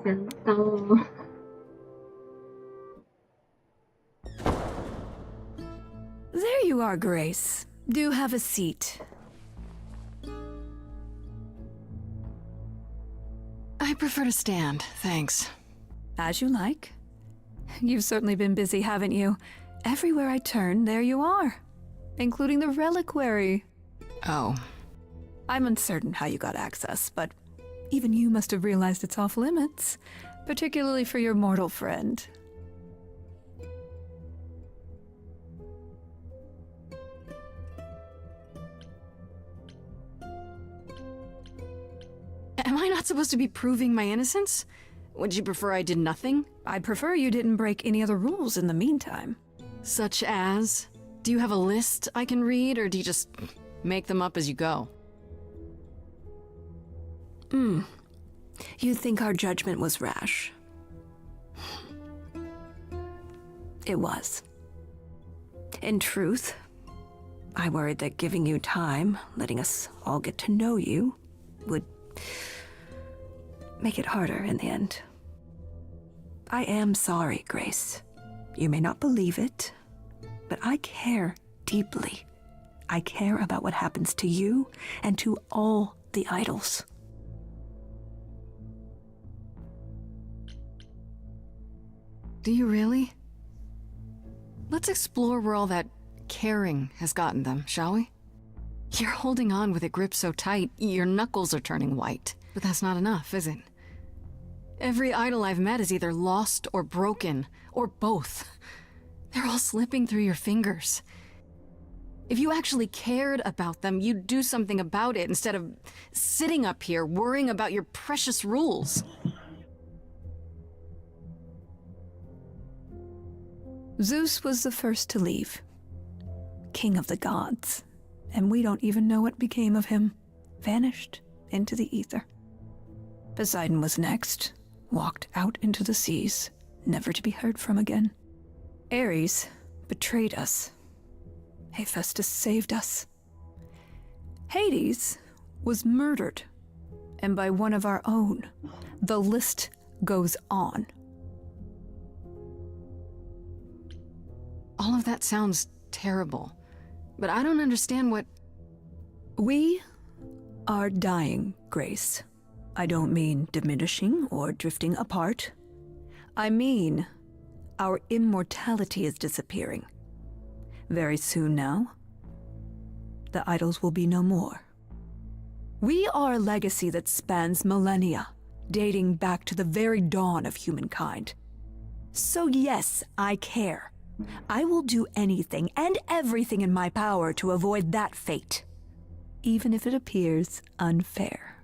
กันต่อ There you are, Grace. Do have a seat. I prefer to stand, thanks. As you like. You've certainly been busy, haven't you? Everywhere I turn, there you are. Including the reliquary. Oh. I'm uncertain how you got access, but even you must have realized it's off limits, particularly for your mortal friend. Am I not supposed to be proving my innocence? Would you prefer I did nothing? I'd prefer you didn't break any other rules in the meantime. Such as? Do you have a list I can read, or do you just make them up as you go? You think our judgment was rash? It was. In truth, I worried that giving you time, letting us all get to know you, would make it harder in the end. I am sorry, Grace. You may not believe it, but I care deeply. I care about what happens to you and to all the idols. Do you really? Let's explore where all that caring has gotten them, shall we? You're holding on with a grip so tight, your knuckles are turning white. But that's not enough, is it? Every idol I've met is either lost or broken, or both. They're all slipping through your fingers. If you actually cared about them, you'd do something about it instead of sitting up here worrying about your precious rules. Zeus was the first to leave. King of the gods. And we don't even know what became of him. Vanished into the ether. Poseidon was next. Walked out into the seas, never to be heard from again. Ares betrayed us. Hephaestus saved us. Hades was murdered. And by one of our own. The list goes on. All of that sounds terrible, but I don't understand what... We are dying, Grace. I don't mean diminishing or drifting apart. I mean, our immortality is disappearing. Very soon now, the idols will be no more. We are a legacy that spans millennia, dating back to the very dawn of humankind. So yes, I care. I will do anything and everything in my power to avoid that fate, even if it appears unfair.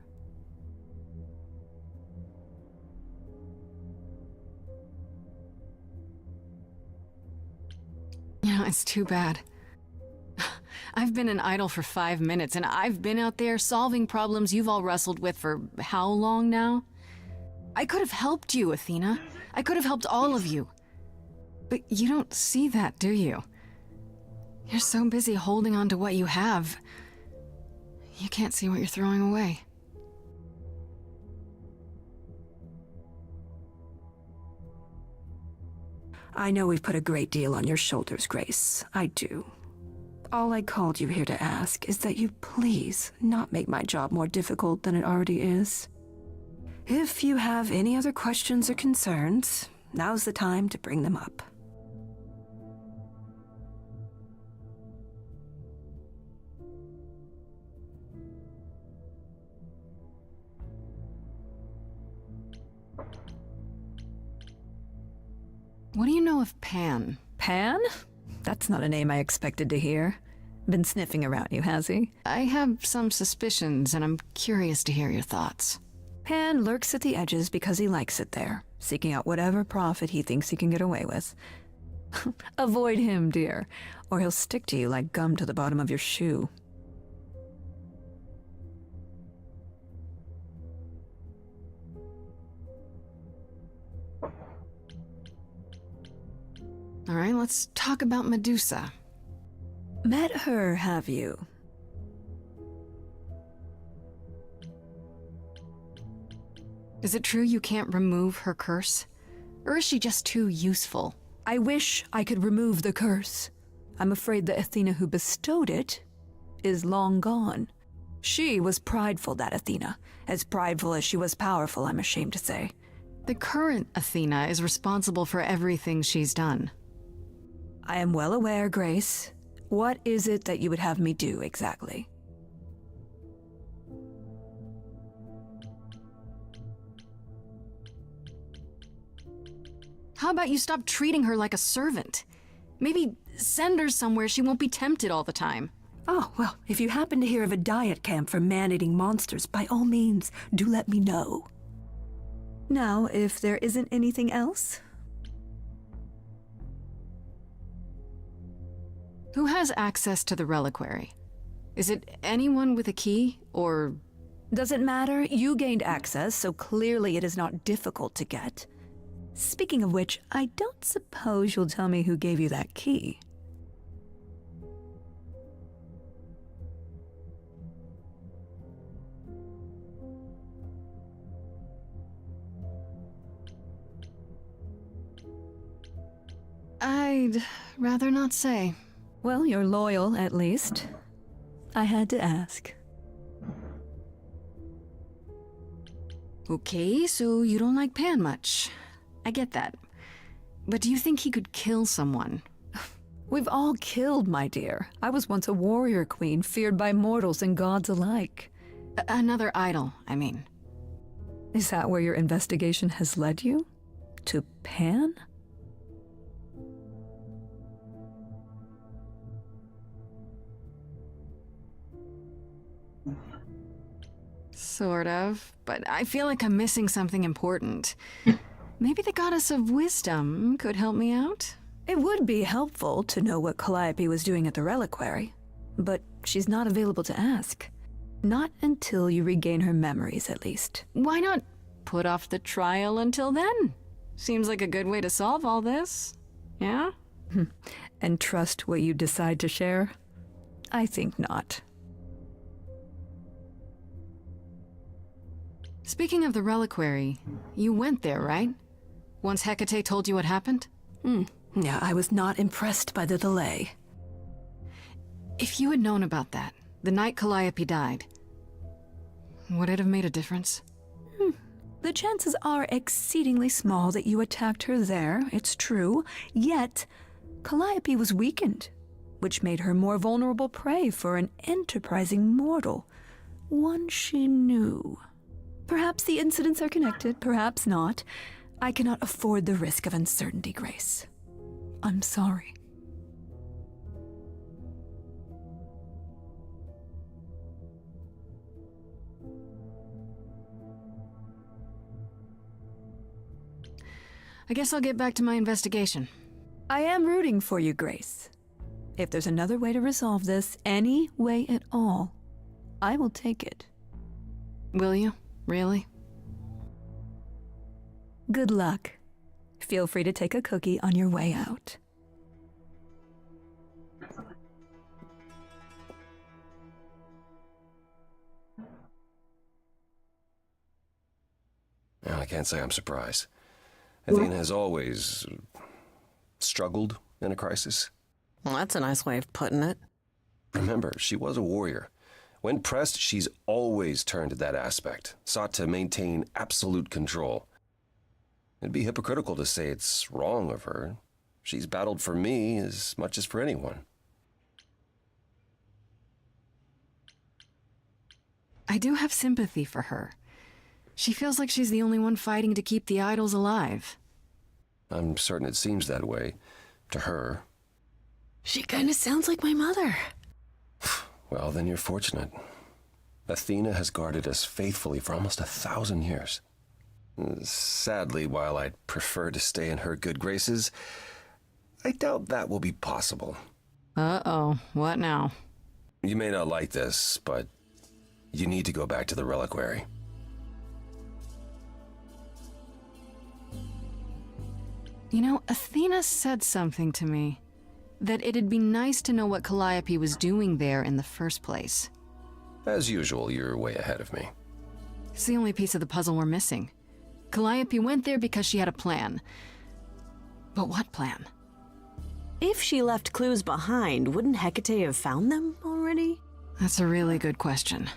You know, it's too bad. I've been an idol for 5 minutes, and I've been out there solving problems you've all wrestled with for how long now? I could have helped you, Athena. I could have helped all of you. But you don't see that, do you? You're so busy holding on to what you have, you can't see what you're throwing away. I know we've put a great deal on your shoulders, Grace. I do. All I called you here to ask is that you please not make my job more difficult than it already is. If you have any other questions or concerns, now's the time to bring them up. What do you know of Pan? Pan? That's not a name I expected to hear. Been sniffing around you, has he? I have some suspicions, and I'm curious to hear your thoughts. Pan lurks at the edges because he likes it there, seeking out whatever profit he thinks he can get away with. Avoid him, dear, or he'll stick to you like gum to the bottom of your shoe. All right, let's talk about Medusa. Met her, have you? Is it true you can't remove her curse? Or is she just too useful? I wish I could remove the curse. I'm afraid the Athena who bestowed it is long gone. She was prideful, that Athena. As prideful as she was powerful, I'm ashamed to say. The current Athena is responsible for everything she's done. I am well aware, Grace. What is it that you would have me do exactly? How about you stop treating her like a servant? Maybe send her somewhere she won't be tempted all the time. Oh, well, if you happen to hear of a diet camp for man-eating monsters, by all means, do let me know. Now, if there isn't anything else? Who has access to the reliquary? Is it anyone with a key, or... Doesn't matter. You gained access, so clearly it is not difficult to get. Speaking of which, I don't suppose you'll tell me who gave you that key. I'd rather not say. Well, you're loyal, at least. I had to ask. Okay, so you don't like Pan much. I get that. But do you think he could kill someone? We've all killed, my dear. I was once a warrior queen, feared by mortals and gods alike. Another idol, I mean. Is that where your investigation has led you? To Pan? Sort of, but I feel like I'm missing something important. Maybe the goddess of wisdom could help me out? It would be helpful to know what Calliope was doing at the reliquary, but she's not available to ask. Not until you regain her memories, at least. Why not put off the trial until then? Seems like a good way to solve all this. Yeah? And trust what you decide to share? I think not. Speaking of the reliquary, you went there, right? Once Hecate told you what happened? Yeah, I was not impressed by the delay. If you had known about that, the night Calliope died, would it have made a difference? The chances are exceedingly small that you attacked her there, it's true. Yet, Calliope was weakened, which made her more vulnerable prey for an enterprising mortal, one she knew. Perhaps the incidents are connected, perhaps not. I cannot afford the risk of uncertainty, Grace. I'm sorry. I guess I'll get back to my investigation. I am rooting for you, Grace. If there's another way to resolve this, any way at all, I will take it. Will you? Really? Good luck. Feel free to take a cookie on your way out. Well, I can't say I'm surprised. Athena has always struggled in a crisis. Well, that's a nice way of putting it. Remember, she was a warrior. When pressed, she's always turned to that aspect, sought to maintain absolute control. It'd be hypocritical to say it's wrong of her. She's battled for me as much as for anyone. I do have sympathy for her. She feels like she's the only one fighting to keep the idols alive. I'm certain it seems that way to her. She kind of sounds like my mother. Well, then you're fortunate. Athena has guarded us faithfully for almost 1,000 years. Sadly, while I'd prefer to stay in her good graces, I doubt that will be possible. Uh-oh, what now? You may not like this, but you need to go back to the reliquary. You know, Athena said something to me. That it'd be nice to know what Calliope was doing there in the first place. As usual, you're way ahead of me. It's the only piece of the puzzle we're missing. Calliope went there because she had a plan. But what plan? If she left clues behind, wouldn't Hecate have found them already? That's a really good question.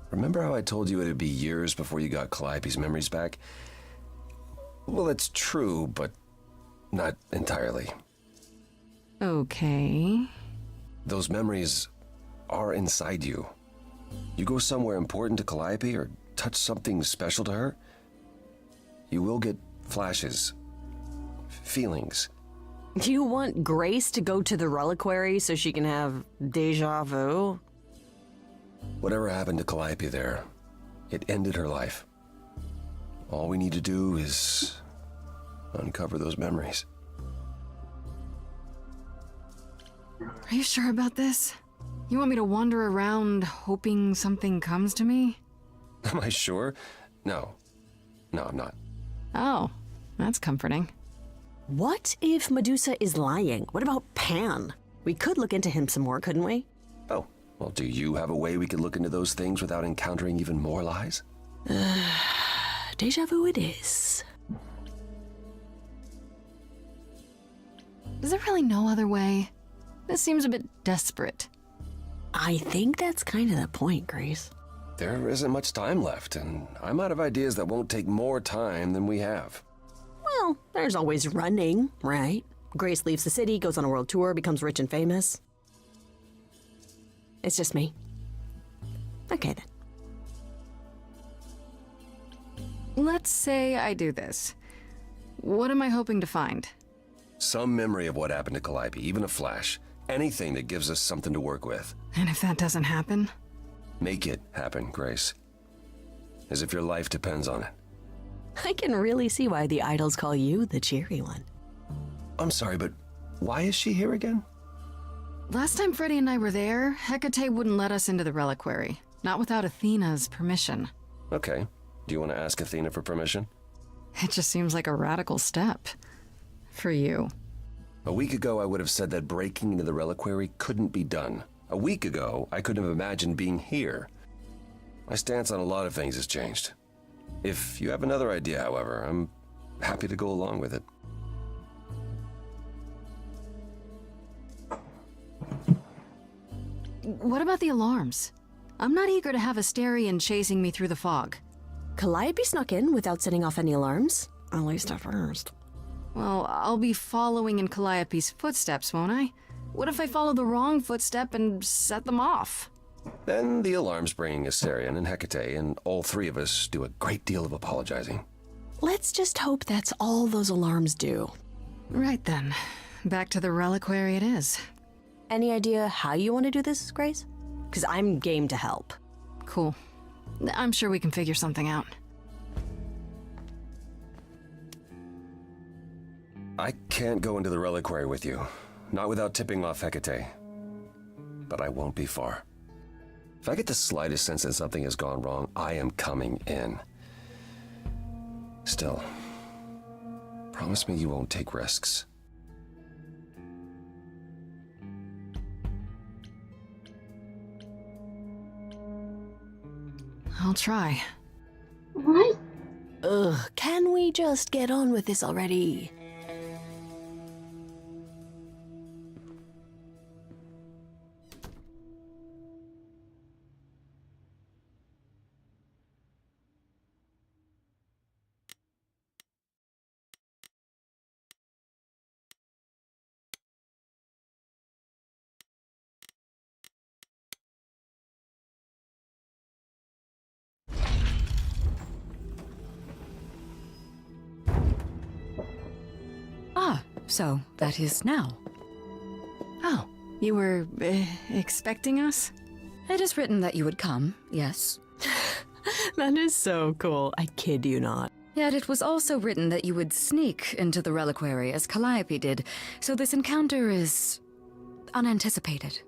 Remember how I told you it'd be years before you got Calliope's memories back? Well, it's true, but not entirely. Okay. Those memories are inside you. You go somewhere important to Calliope or touch something special to her, you will get flashes, feelings. You want Grace to go to the reliquary so she can have deja vu? Whatever happened to Calliope there, it ended her life. All we need to do is uncover those memories. Are you sure about this? You want me to wander around hoping something comes to me? Am I sure? No, I'm not. Oh, that's comforting. What if Medusa is lying? What about Pan? We could look into him some more, couldn't we? Oh, well, do you have a way we could look into those things without encountering even more lies? Deja vu it is. Is there really no other way? This seems a bit desperate. I think that's kind of the point, Grace. There isn't much time left, and I'm out of ideas that won't take more time than we have. Well, there's always running, right? Grace leaves the city, goes on a world tour, becomes rich and famous. It's just me. Okay, then. Let's say I do this. What am I hoping to find? Some memory of what happened to Calliope, even a flash. Anything that gives us something to work with. And if that doesn't happen? Make it happen, Grace. As if your life depends on it. I can really see why the idols call you the cheery one. I'm sorry, but why is she here again? Last time Freddy and I were there, Hecate wouldn't let us into the reliquary. Not without Athena's permission. Okay. Do you want to ask Athena for permission? It just seems like a radical step. For you. A week ago, I would have said that breaking into the reliquary couldn't be done. A week ago, I couldn't have imagined being here. My stance on a lot of things has changed. If you have another idea, however, I'm happy to go along with it. What about the alarms? I'm not eager to have Asterion chasing me through the fog. Calliope snuck in without setting off any alarms. At least at first. Well, I'll be following in Calliope's footsteps, won't I? What if I follow the wrong footstep and set them off? Then the alarms bring Asterion and Hecate, and all three of us do a great deal of apologizing. Let's just hope that's all those alarms do. Right then. Back to the reliquary it is. Any idea how you want to do this, Grace? Because I'm game to help. Cool. I'm sure we can figure something out. I can't go into the reliquary with you, not without tipping off Hecate. But I won't be far. If I get the slightest sense that something has gone wrong, I am coming in. Still, promise me you won't take risks. I'll try. What? Ugh, can we just get on with this already? Ah, so that is now. Oh, you were expecting us? It is written that you would come, yes. That is so cool. I kid you not. Yet it was also written that you would sneak into the reliquary as Calliope did, so this encounter is unanticipated.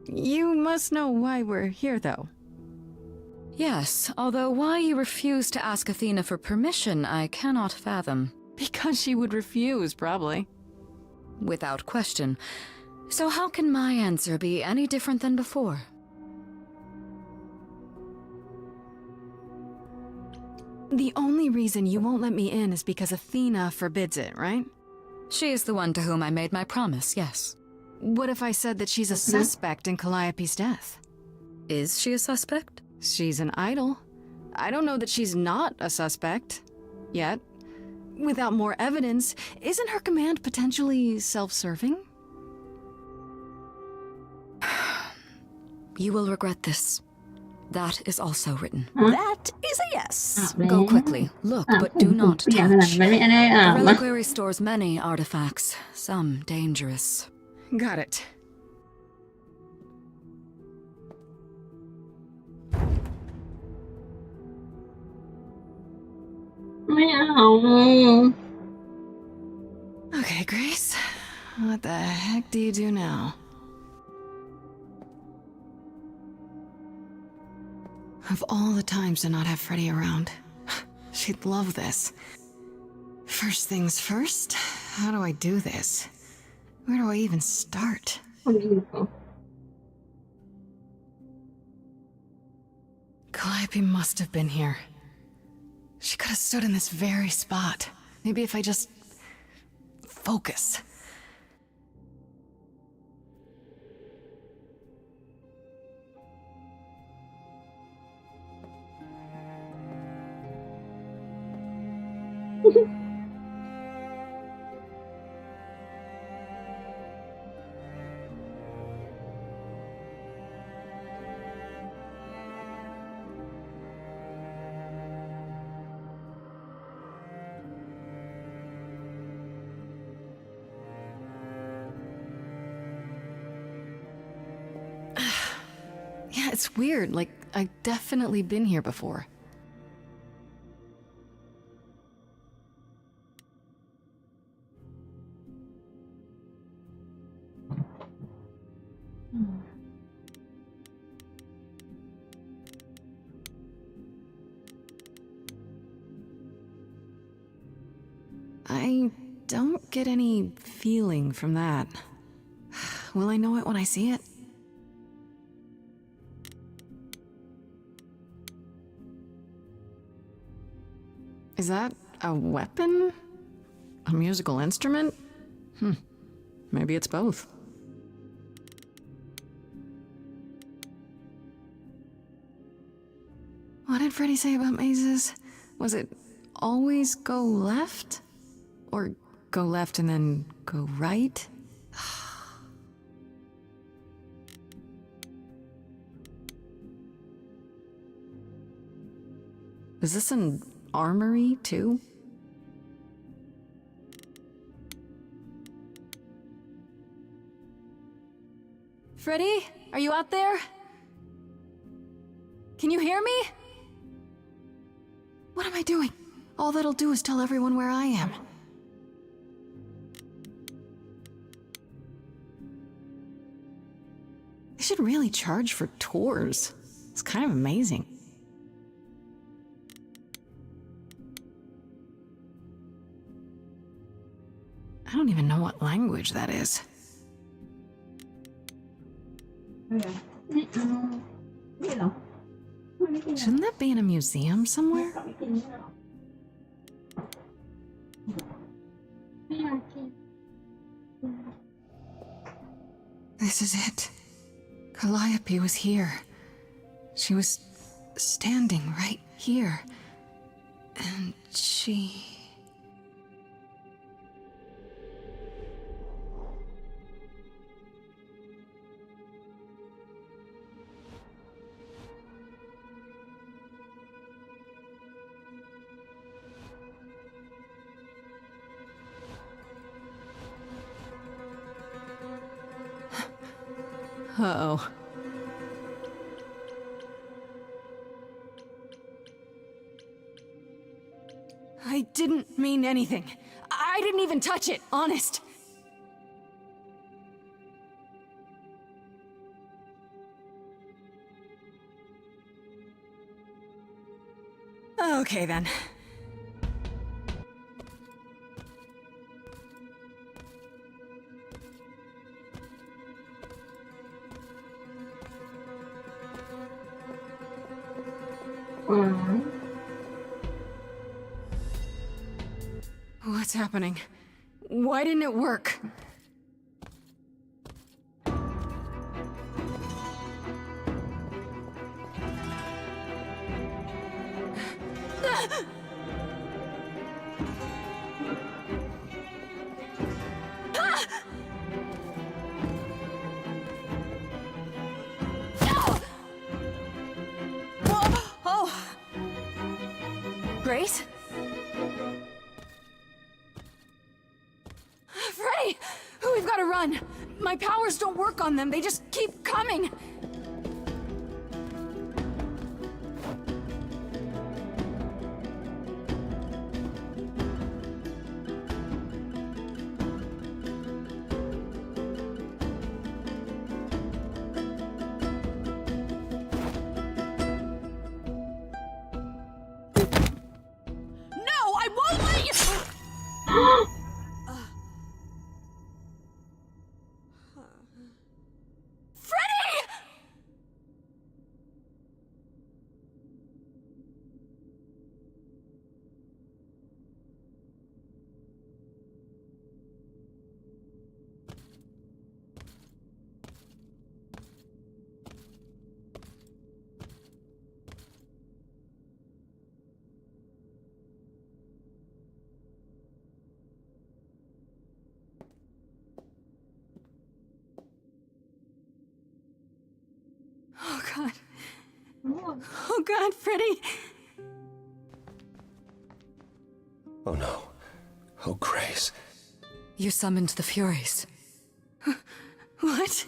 You must know why we're here, though. Yes, although why you refuse to ask Athena for permission, I cannot fathom. Because she would refuse, probably. Without question. So how can my answer be any different than before? The only reason you won't let me in is because Athena forbids it, right? She is the one to whom I made my promise, yes. What if I said that she's a suspect in Calliope's death? Is she a suspect? She's an idol. I don't know that she's not a suspect. Yet. Without more evidence, isn't her command potentially self-serving? You will regret this. That is also written. That is a yes. Go quickly. Look, but do not เปลี่ยนขนาด touch. มันไม่อันนี้ The มา reliquary stores many artifacts, some dangerous. Got it. ไม่เอา Okay, Grace. What the heck do you do now? Of all the times to not have Freddie around, she'd love this. First things first, how do I do this? Where do I even start? คนอื่นเขา Calliope must have been here. She could have stood in this very spot. Maybe if I just focus. Yeah, it's weird. Like, I've definitely been here before. I don't get any feeling from that. Will I know it when I see it? Is that a weapon? A musical instrument? Maybe it's both. What did Freddie say about mazes? Was it always go left? Or go left and then go right? Is this an armory, too? Freddie, are you out there? Can you hear me? What am I doing? All that'll do is tell everyone where I am. They should really charge for tours. It's kind of amazing. I don't even know what language that is. ไม่เอานี่เหรอไม่กิน Shouldn't that be in a museum somewhere? ไม่กินไม่เอาไม่อยากกิน This is it. Calliope was here. She was standing right here. And she... Uh-oh. I didn't mean anything. I didn't even touch it, honest. Okay, then. happening? Why didn't it work? Oh! Grace? Freddy! We've got to run! My powers don't work on them, they just keep coming! No, I won't let you! Freddy! Oh god. Oh god, Freddy! Oh no. Oh, Grace. You summoned the Furies. What?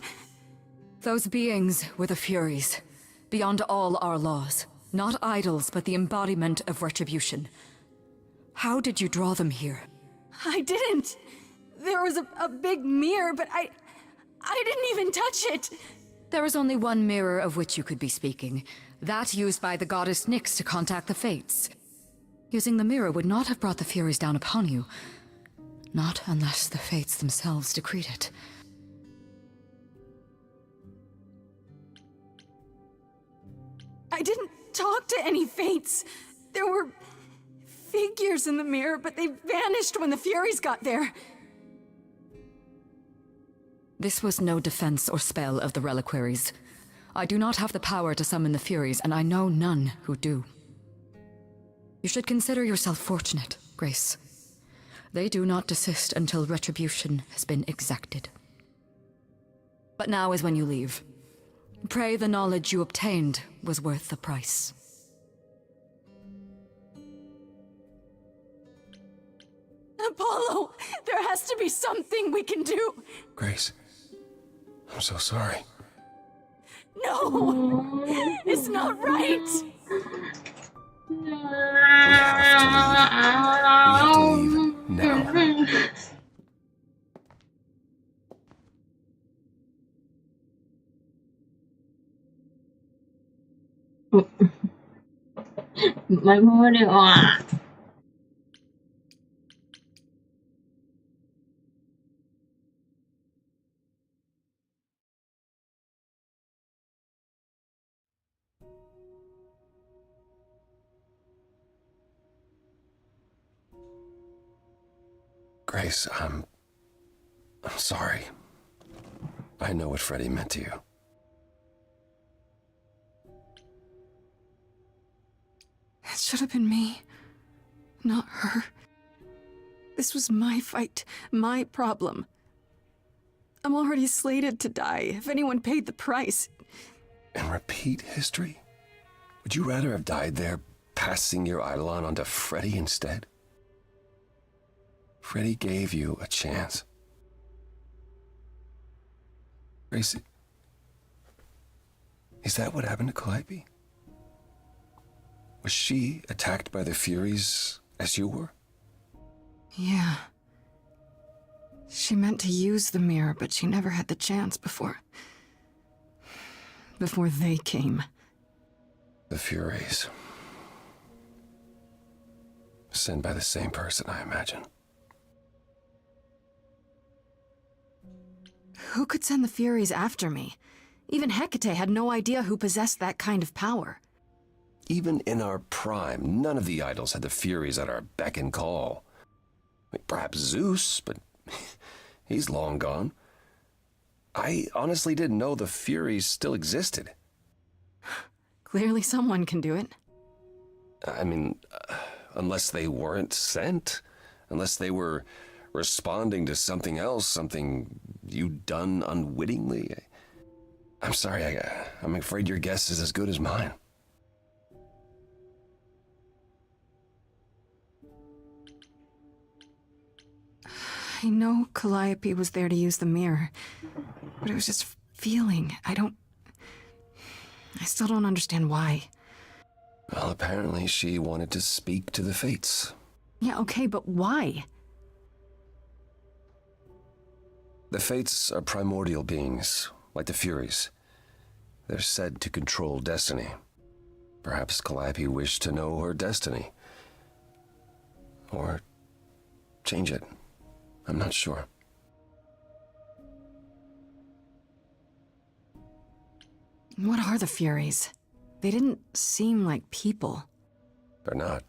Those beings were the Furies, beyond all our laws. Not idols, but the embodiment of retribution. How did you draw them here? I didn't! There was a big mirror, but I didn't even touch it! There is only one mirror of which you could be speaking. That used by the goddess Nyx to contact the Fates. Using the mirror would not have brought the Furies down upon you. Not unless the Fates themselves decreed it. I didn't talk to any Fates. There were figures in the mirror, but they vanished when the Furies got there. This was no defense or spell of the reliquaries. I do not have the power to summon the Furies, and I know none who do. You should consider yourself fortunate, Grace. They do not desist until retribution has been exacted. But now is when you leave. Pray the knowledge you obtained was worth the price. Apollo, there has to be something we can do. Grace. I'm so sorry. No, it's not right. We have to leave now. Mày mua đi à? Grace, I'm sorry. I know what Freddy meant to you. It should have been me, not her. This was my fight, my problem. I'm already slated to die if anyone paid the price. And repeat history? Would you rather have died there, passing your eidolon onto Freddy instead? Freddy gave you a chance. Grace, is that what happened to Calliope? Was she attacked by the Furies as you were? Yeah. She meant to use the mirror, but she never had the chance before they came. The Furies. Sent by the same person, I imagine. Who could send the Furies after me? Even Hecate had no idea who possessed that kind of power. Even in our prime, none of the idols had the Furies at our beck and call. Perhaps Zeus, but he's long gone. I honestly didn't know the Furies still existed. Clearly someone can do it. I mean, unless they weren't sent, unless they were responding to something else, something you'd done unwittingly. I'm sorry, I'm afraid your guess is as good as mine. I know Calliope was there to use the mirror, but it was just feeling. I still don't understand why. Well, apparently she wanted to speak to the Fates. Yeah, okay, but why? The Fates are primordial beings, like the Furies. They're said to control destiny. Perhaps Calliope wished to know her destiny. Or change it. I'm not sure. What are the Furies? They didn't seem like people. They're not.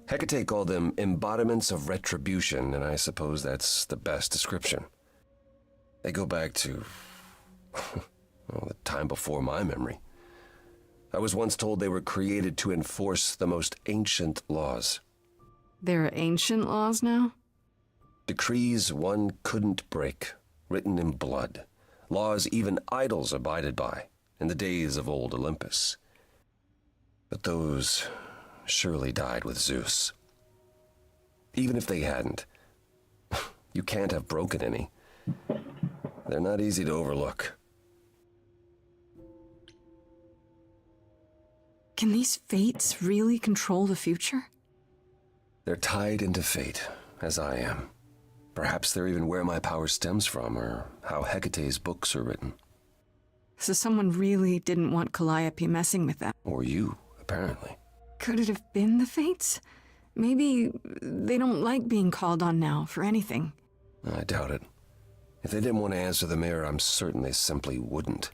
Hecate called them embodiments of retribution, and I suppose that's the best description. They go back to, well, the time before my memory. I was once told they were created to enforce the most ancient laws. There are ancient laws now? Decrees one couldn't break, written in blood. Laws even idols abided by in the days of old Olympus. But those surely died with Zeus. Even if they hadn't, you can't have broken any. They're not easy to overlook. Can these fates really control the future? They're tied into fate, as I am. Perhaps they're even where my power stems from, or how Hecate's books are written. So someone really didn't want Calliope messing with them. Or you, apparently. Could it have been the fates? Maybe they don't like being called on now for anything. I doubt it. If they didn't want to answer the mirror, I'm certain they simply wouldn't.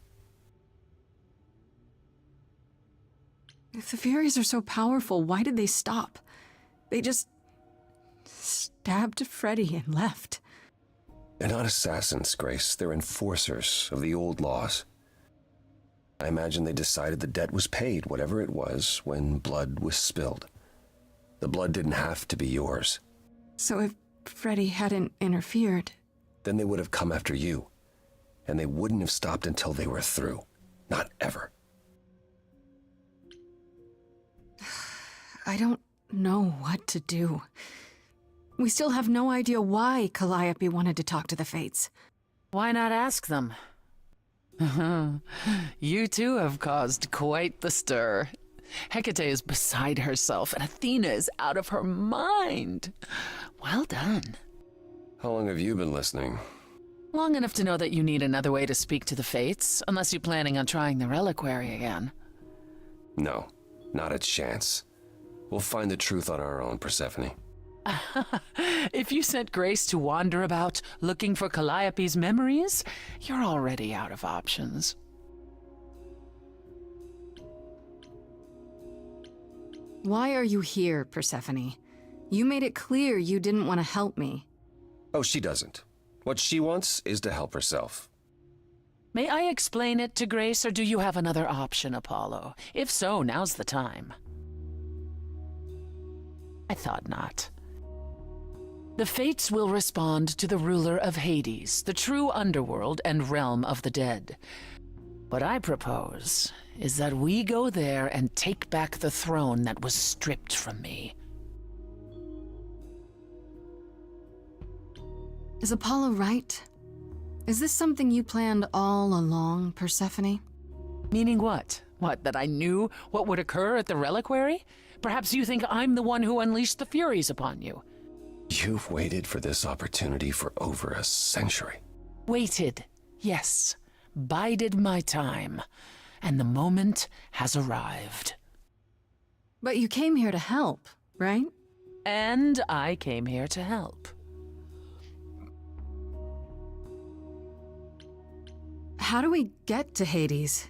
If the Furies are so powerful, why did they stop? They just stabbed Freddy and left. They're not assassins, Grace. They're enforcers of the old laws. I imagine they decided the debt was paid, whatever it was, when blood was spilled. The blood didn't have to be yours. So if Freddy hadn't interfered... Then they would have come after you. And they wouldn't have stopped until they were through. Not ever. I don't know what to do. We still have no idea why Calliope wanted to talk to the Fates. Why not ask them? You too have caused quite the stir. Hecate is beside herself, and Athena is out of her mind. Well done. How long have you been listening? Long enough to know that you need another way to speak to the Fates, unless you're planning on trying the reliquary again. No, not a chance. We'll find the truth on our own, Persephone. If you sent Grace to wander about looking for Calliope's memories, you're already out of options. Why are you here, Persephone? You made it clear you didn't want to help me. Oh, she doesn't. What she wants is to help herself. May I explain it to Grace, or do you have another option, Apollo? If so, now's the time. I thought not. The Fates will respond to the ruler of Hades, the true underworld and realm of the dead. What I propose is that we go there and take back the throne that was stripped from me. Is Apollo right? Is this something you planned all along, Persephone? Meaning what? What, that I knew what would occur at the reliquary? Perhaps you think I'm the one who unleashed the Furies upon you. You've waited for this opportunity for over a century. Waited, yes. Bided my time. And the moment has arrived. But you came here to help, right? And I came here to help. How do we get to Hades?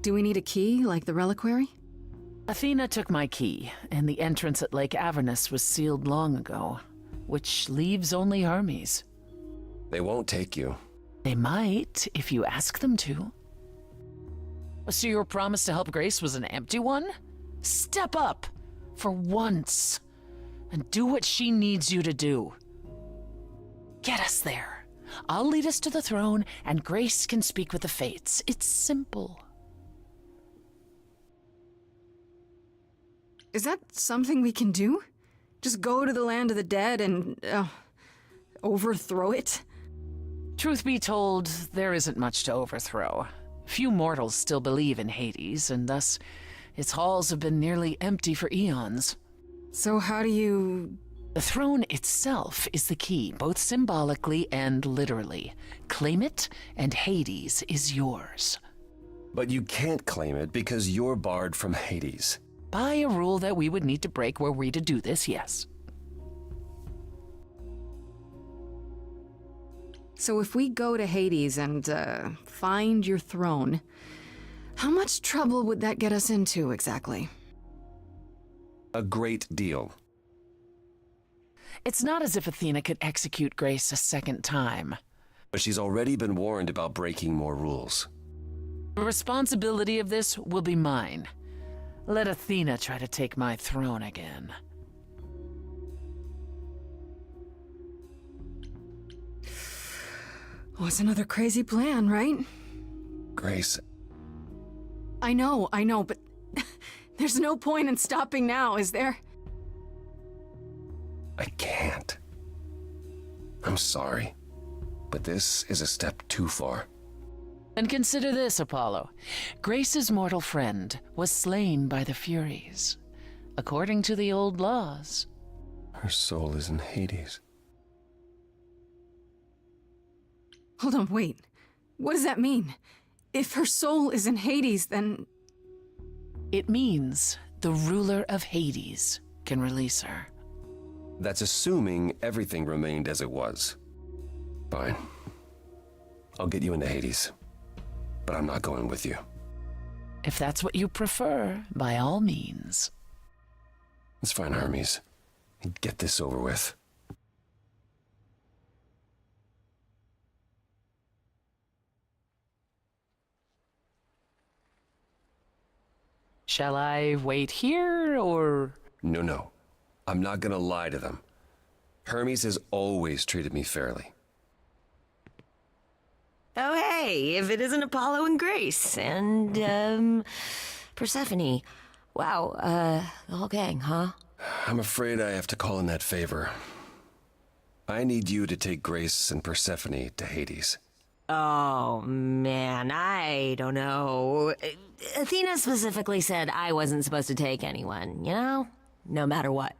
Do we need a key, like the reliquary? Athena took my key, and the entrance at Lake Avernus was sealed long ago. which leaves only Hermes. They won't take you. They might, if you ask them to. So your promise to help Grace was an empty one? Step up, for once, and do what she needs you to do. Get us there. I'll lead us to the throne, and Grace can speak with the Fates. It's simple. Is that something we can do? Just go to the land of the dead and, overthrow it? Truth be told, there isn't much to overthrow. Few mortals still believe in Hades, and thus its halls have been nearly empty for eons. So how do you... The throne itself is the key, both symbolically and literally. Claim it, and Hades is yours. But you can't claim it because you're barred from Hades. By a rule that we would need to break were we to do this, yes. So if we go to Hades and, find your throne, how much trouble would that get us into, exactly? A great deal. It's not as if Athena could execute Grace a second time. But she's already been warned about breaking more rules. The responsibility of this will be mine. Let Athena try to take my throne again. Oh, it's another crazy plan, right? Grace, I know, but there's no point in stopping now, is there? I can't. I'm sorry, but this is a step too far. And consider this, Apollo. Grace's mortal friend was slain by the Furies. According to the old laws. Her soul is in Hades. Hold on, wait. What does that mean? If her soul is in Hades, then... It means the ruler of Hades can release her. That's assuming everything remained as it was. Fine. I'll get you into Hades. But I'm not going with you. If that's what you prefer, by all means. It's fine, Hermes. Get this over with. Shall I wait here, or...? No. I'm not gonna lie to them. Hermes has always treated me fairly. Oh, hey, if it isn't Apollo and Grace, and, Persephone. Wow, the whole gang, huh? I'm afraid I have to call in that favor. I need you to take Grace and Persephone to Hades. Oh, man, I don't know. Athena specifically said I wasn't supposed to take anyone, you know? No matter what.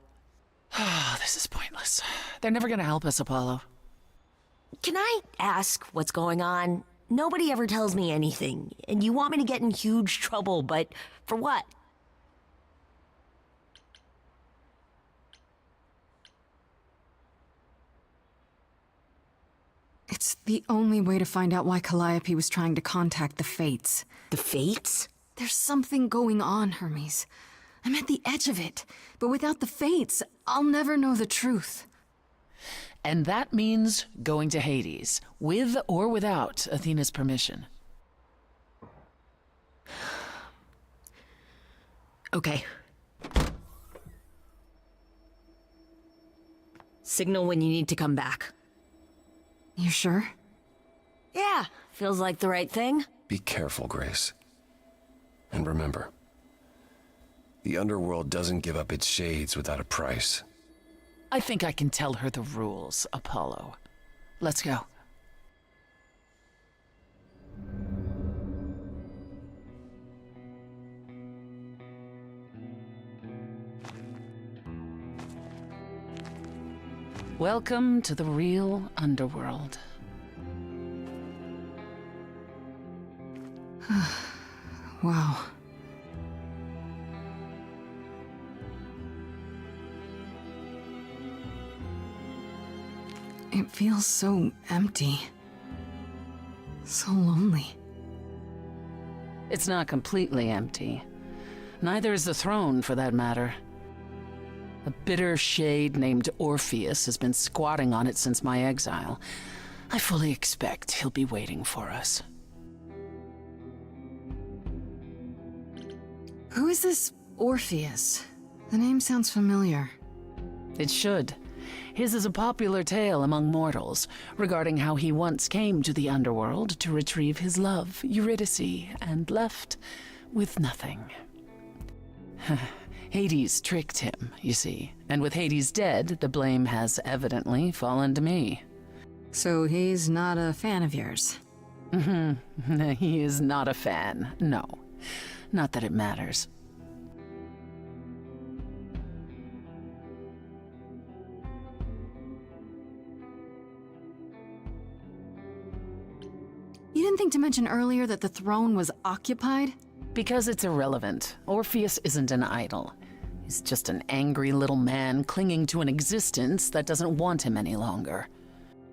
Oh, this is pointless. They're never gonna help us, Apollo. Can I ask what's going on? Nobody ever tells me anything, and you want me to get in huge trouble, but for what? It's the only way to find out why Calliope was trying to contact the Fates. The Fates? There's something going on, Hermes. I'm at the edge of it, but without the Fates, I'll never know the truth. And that means going to Hades, with or without Athena's permission. Okay. Signal when you need to come back. You sure? Yeah, feels like the right thing. Be careful, Grace. And remember, the underworld doesn't give up its shades without a price. I think I can tell her the rules, Apollo. Let's go. Welcome to the real underworld. Wow. It feels so empty. So lonely. It's not completely empty. Neither is the throne, for that matter. A bitter shade named Orpheus has been squatting on it since my exile. I fully expect he'll be waiting for us. Who is this Orpheus? The name sounds familiar. It should. His is a popular tale among mortals regarding how he once came to the underworld to retrieve his love, Eurydice, and left with nothing. Hades tricked him, you see, and with Hades dead, the blame has evidently fallen to me. So he's not a fan of yours? He is not a fan, no. Not that it matters. You didn't think to mention earlier that the throne was occupied? Because it's irrelevant. Orpheus isn't an idol. He's just an angry little man clinging to an existence that doesn't want him any longer.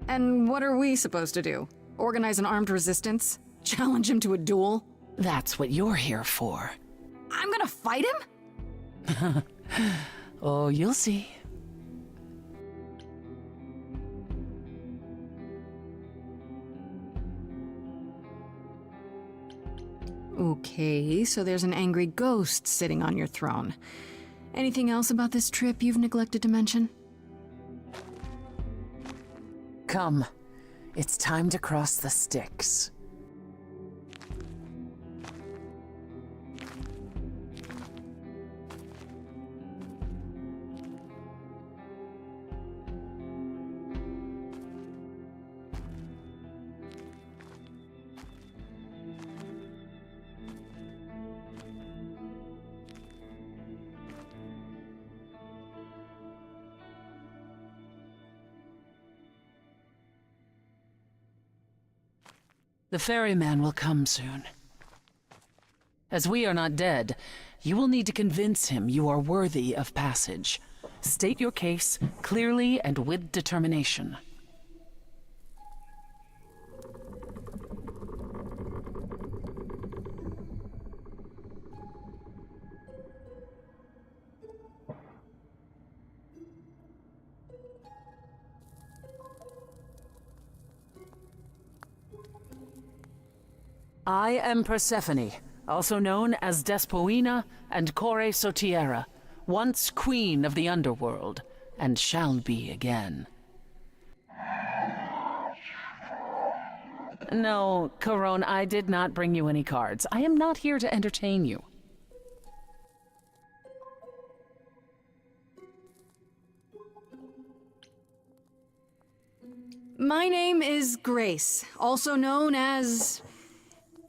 And what are we supposed to do? Organize an armed resistance? Challenge him to a duel? That's what you're here for. I'm gonna fight him? Oh, you'll see. Okay, so there's an angry ghost sitting on your throne. Anything else about this trip you've neglected to mention? Come. It's time to cross the Styx. The ferryman will come soon. As we are not dead, you will need to convince him you are worthy of passage. State your case clearly and with determination. I am Persephone, also known as Despoina and Kore Sotiera, once queen of the underworld, and shall be again. No, Corone, I did not bring you any cards. I am not here to entertain you. My name is Grace, also known as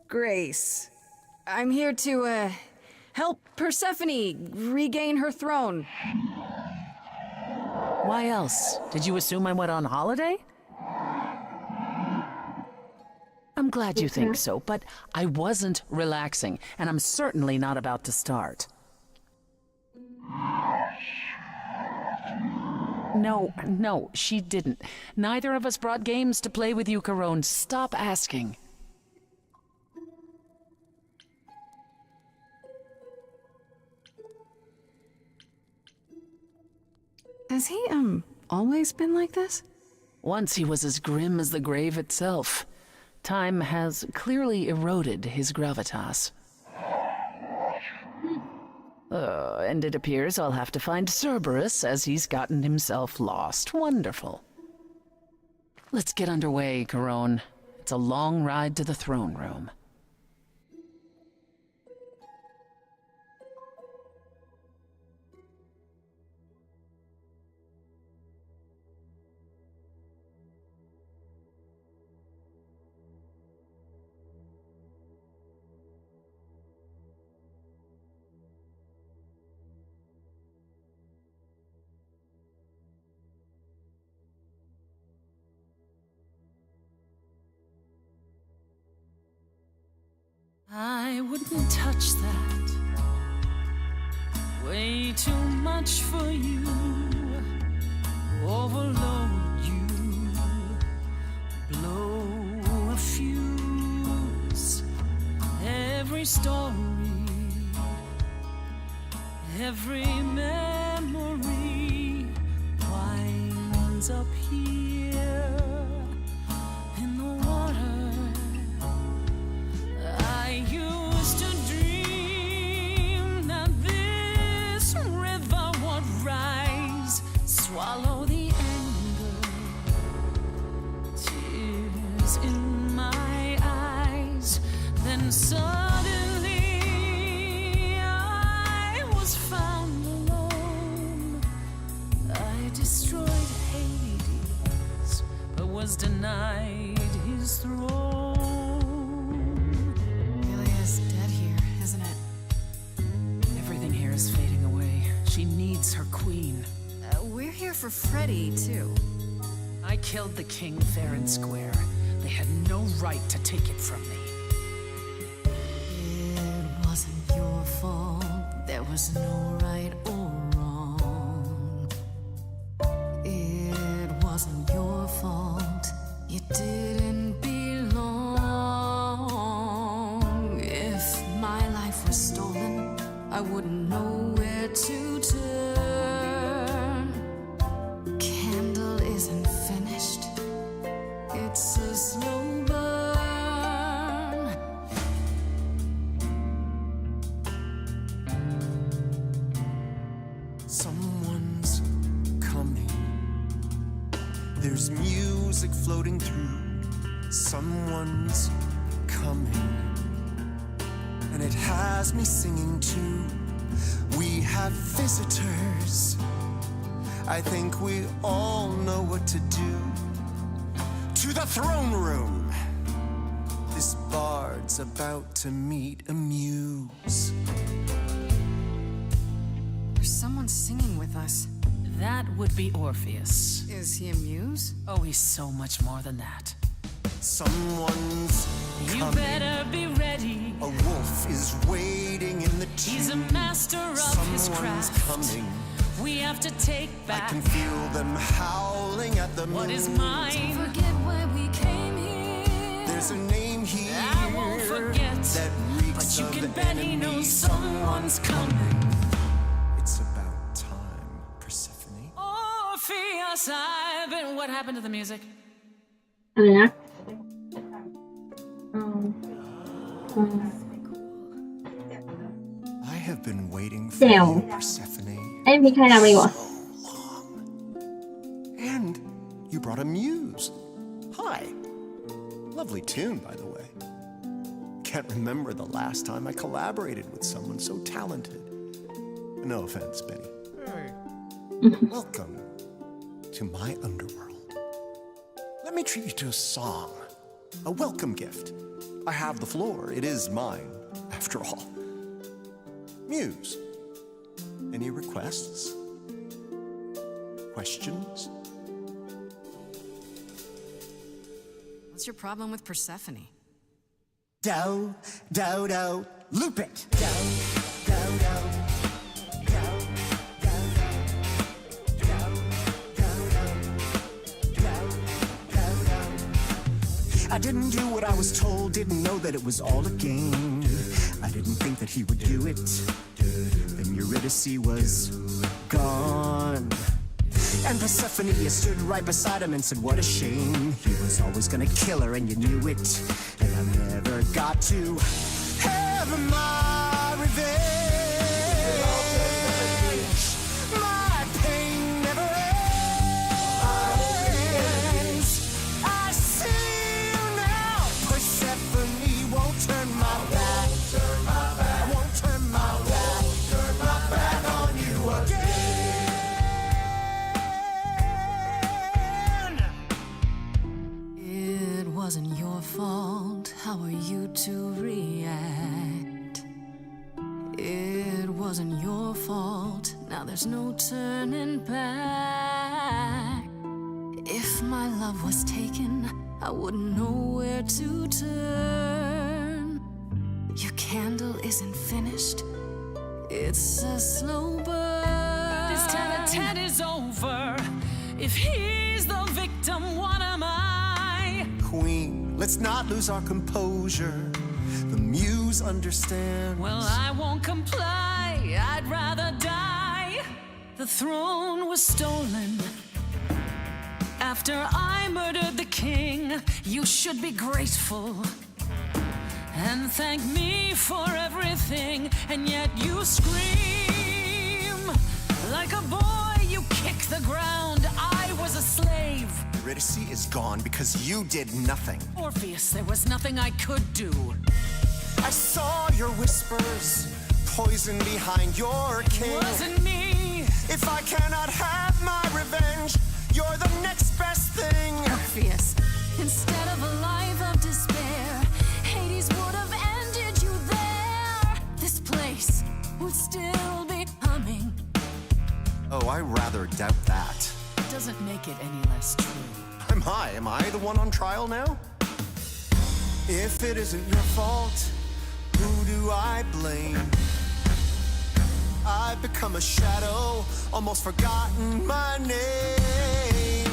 Grace. I'm here to, help Persephone regain her throne. Why else? Did you assume I went on holiday? I'm glad you think so, but I wasn't relaxing, and I'm certainly not about to start. No, she didn't. Neither of us brought games to play with you, Corone. Stop asking. Has he, always been like this? Once he was as grim as the grave itself. Time has clearly eroded his gravitas. And it appears I'll have to find Cerberus as he's gotten himself lost. Wonderful. Let's get underway, Corone. It's a long ride to the throne room. I wouldn't touch that. Way too much for you. Overload you. Blow a fuse. Every story. Every memory. ends up here in the water. I used to dream that this river would rise, swallow the anger, tears in my eyes. Then suddenly I was found alone. I destroyed Hades, but was denied his throne. Ilia's dead here, isn't it? Everything here is fading away. She needs her queen. We're here for Freddy, too. I killed the king fair and square. They had no right to take it from me. It wasn't your fault. There was no right or wrong. It wasn't your fault. You didn't belong. If my life was stolen, I wouldn't know where to turn. Candle isn't finished. It's a slow burn. Someone's coming. There's music floating through. Someone's coming. And it has me singing too. We have visitors. I think we all know what to do. To the throne room. This bard's about to meet a muse. There's someone singing with us. That would be Orpheus. Is he a muse? Oh, he's so much more than that. Someone's You coming. better be ready. A wolf is waiting in the tomb. He's a master of his Someone's craft. coming. We have to take I back can feel them howling at the what moon. is mine. Forget why we came here. There's a name here I won't forget, that reeks but you of can bet he enemy. knows someone's coming. It's about time, Persephone. Orpheus, I've been. What happened to the music? อะไรนะอืม I have been waiting for Damn. you, Persephone. ไอ้พี่ใครนำไปดีกว่า And you brought a muse. Hi. Lovely tune, by the way. Can't remember the last time I collaborated with someone so talented. No offense, Benny. Welcome to my underworld. Let me treat you to a song, a welcome gift. I have the floor. It is mine, after all. Muse, any requests? Questions? What's your problem with Persephone? Do, do, do, loop it. Do, do, do. I didn't do what I was told, didn't know that it was all a game. I didn't think that he would do it. Then Eurydice was gone. And Persephone, you stood right beside him and said, what a shame. He was always gonna kill her and you knew it. And I never got to have my revenge. My pain never ends. I see you now. Persephone won't turn my back. Won't turn my back. Turn my back on you again. It wasn't your fault. How are you to react? It wasn't your fault. Now there's no turning back. If my love was taken, I wouldn't know where to turn. Your candle isn't finished. It's a slow burn. This tete-a-tete is over. If he's the victim, what am I? Queen, let's not lose our composure. The muse understands. Well, I won't comply. I'd rather die. The throne was stolen. After I murdered the king, you should be grateful and thank me for everything, and yet you scream like a boy, you kick the ground. I was a slave. Eurydice is gone because you did nothing. Orpheus, there was nothing I could do. I saw your whispers, poison behind your king. It wasn't me. If I cannot have my revenge, you're the next best thing. Orpheus, instead of a life of despair, Hades would have ended you there. This place would still be humming. Oh, I rather doubt that. It doesn't make it any less true. Am I the one on trial now? If it isn't your fault, who do I blame? I've become a shadow, almost forgotten my name.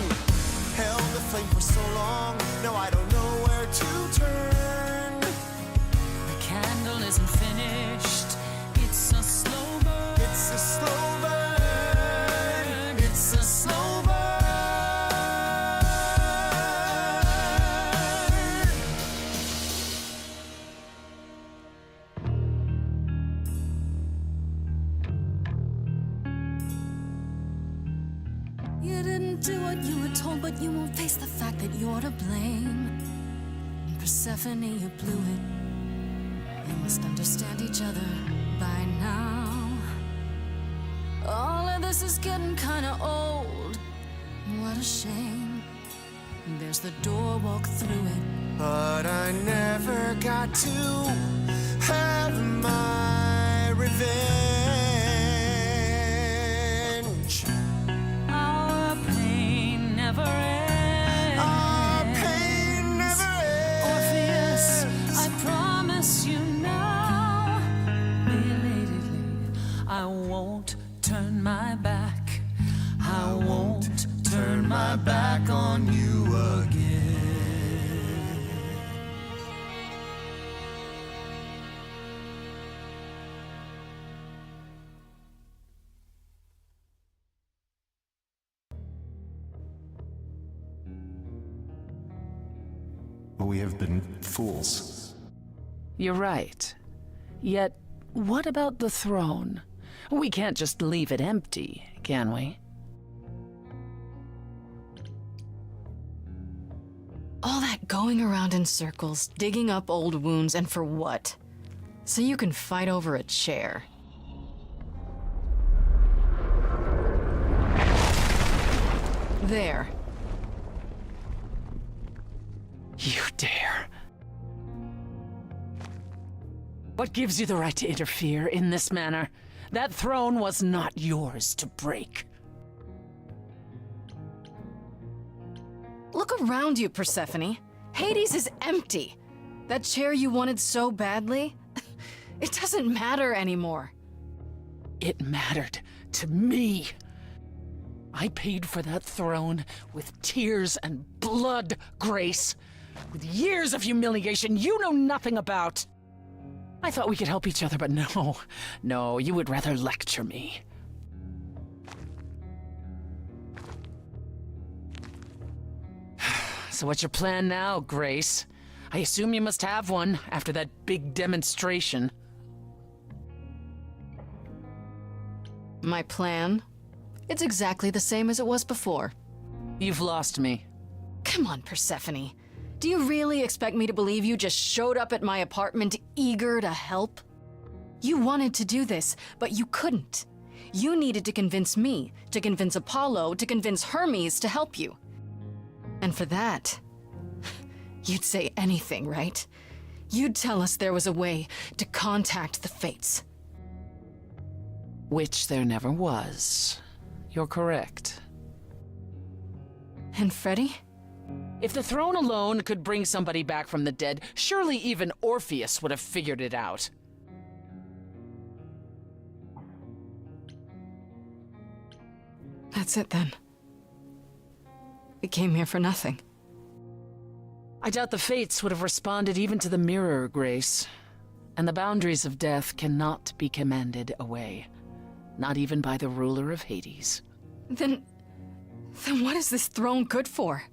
Held the flame for so long, now I don't know where to turn. The candle isn't finished. It's a slow burn. It's a slow burn. It's a slow burn. You didn't do what you were told, but you won't face the fact that you're to blame. Persephone, you blew it. You must understand each other by now. All of this is getting kinda old. What a shame. There's the door, walk through it. But I never got to have my revenge. Our pain never ends. Our pain never ends. Orpheus, I promise you now, belatedly, I won't turn my back. I won't turn my back on you again. We have been fools. You're right. Yet, what about the throne? We can't just leave it empty, can we? All that going around in circles, digging up old wounds, and for what? So you can fight over a chair. There. You dare. What gives you the right to interfere in this manner? That throne was not yours to break. Look around you, Persephone. Hades is empty. That chair you wanted so badly, it doesn't matter anymore. It mattered to me. I paid for that throne with tears and blood, Grace. With years of humiliation you know nothing about. I thought we could help each other, but no, you would rather lecture me. So what's your plan now, Grace? I assume you must have one after that big demonstration. My plan? It's exactly the same as it was before. You've lost me. Come on, Persephone. Do you really expect me to believe you just showed up at my apartment eager to help? You wanted to do this, but you couldn't. You needed to convince me, to convince Apollo, to convince Hermes to help you. And for that, you'd say anything, right? You'd tell us there was a way to contact the Fates. Which there never was. You're correct. And Freddie? If the throne alone could bring somebody back from the dead, surely even Orpheus would have figured it out. That's it then. We came here for nothing. I doubt the Fates would have responded even to the mirror, Grace. And the boundaries of death cannot be commanded away. Not even by the ruler of Hades. Then Then what is this throne good for?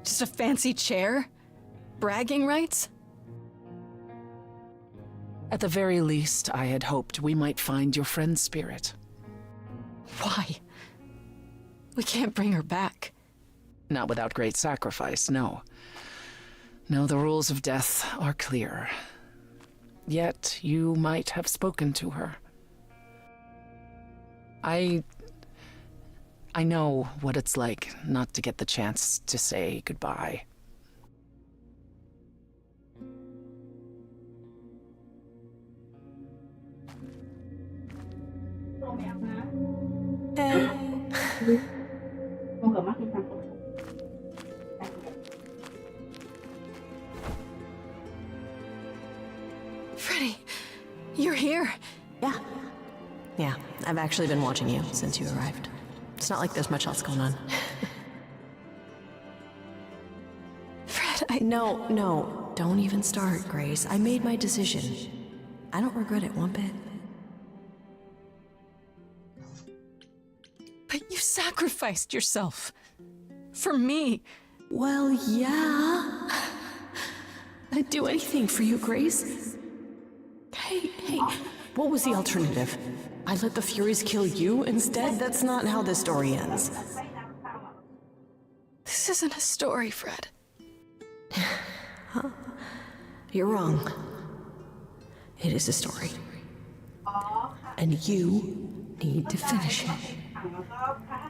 Just a fancy chair? Bragging rights? At the very least, I had hoped we might find your friend's spirit. Why? We can't bring her back. Not without great sacrifice, no. No, the rules of death are clear. Yet you might have spoken to her. I know what it's like not to get the chance to say goodbye. Freddie, you're here. Yeah, I've actually been watching you since you arrived. It's not like there's much else going on. Fred, No, don't even start, Grace. I made my decision. I don't regret it one bit. But you sacrificed yourself. For me. Well, yeah. I'd do anything for you, Grace. Hey, what was the alternative? I let the Furies kill you instead? That's not how this story ends. This isn't a story, Fred. You're wrong. It is a story. And you need to finish it.